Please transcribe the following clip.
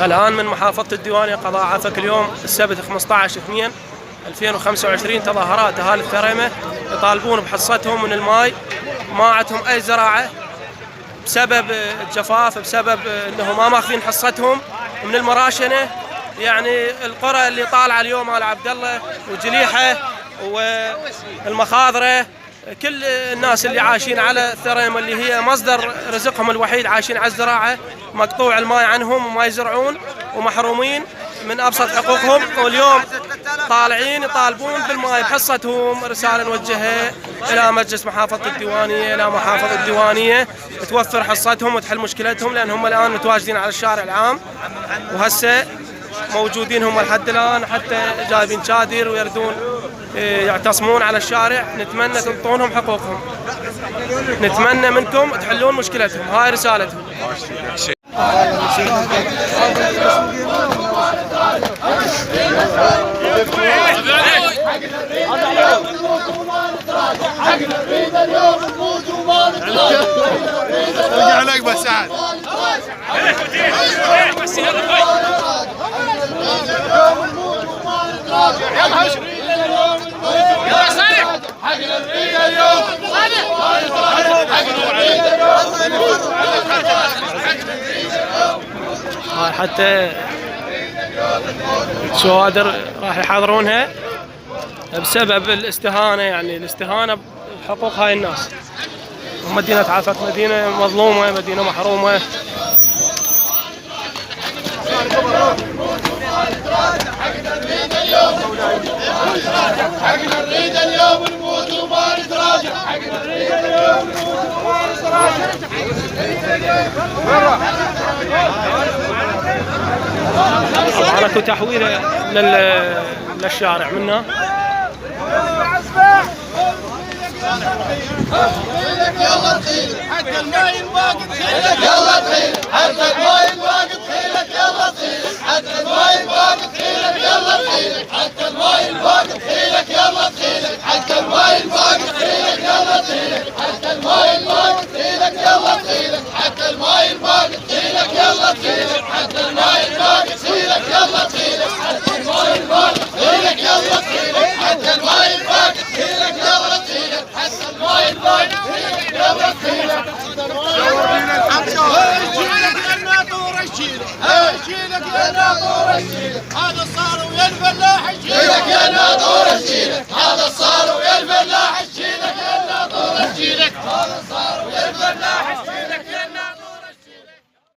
الآن من محافظة الديوانية قضاء عفك اليوم السبت 15/2/2025 تظاهرات أهالي الثريمة يطالبون بحصتهم من الماء. ما عندهم أي زراعة بسبب الجفاف، بسبب أنهم ما ماخذين حصتهم من المراشنة. يعني القرى اللي طالعة اليوم آل عبد الله وجليحة والمخاضرة، كل الناس اللي عايشين على الثريمة اللي هي مصدر رزقهم الوحيد عايشين على الزراعة، مقطوع الماء عنهم وما يزرعون ومحرومين من أبسط حقوقهم. واليوم طالعين يطالبون بالماء بحصتهم. رسالة نوجهها إلى مجلس محافظة الديوانية، إلى محافظة الديوانية توفر حصتهم وتحل مشكلتهم، لأن هم الآن متواجدين على الشارع العام وهسه موجودين هم لحد الآن، حتى جايبين شادر ويردون يعتصمون على الشارع. نتمنى تعطونهم حقوقهم، نتمنى منكم تحلون مشكلتهم. هاي رسالتهم. عليك بس سعد. يلا صالح حتى شوادر راح يحاضرونها بسبب الاستهانة، يعني الاستهانة بحقوق هاي الناس. مدينة عفك مدينة مظلومة، مدينة محرومة. حقنا نريد اليوم نموت وما نتراجع. حقنا نريد اليوم نموت وما نتراجع. طبعا اكو تحويله للشارع منا. يلا تخيل حتى الماي الباقي، يلا تخيل حتى الماي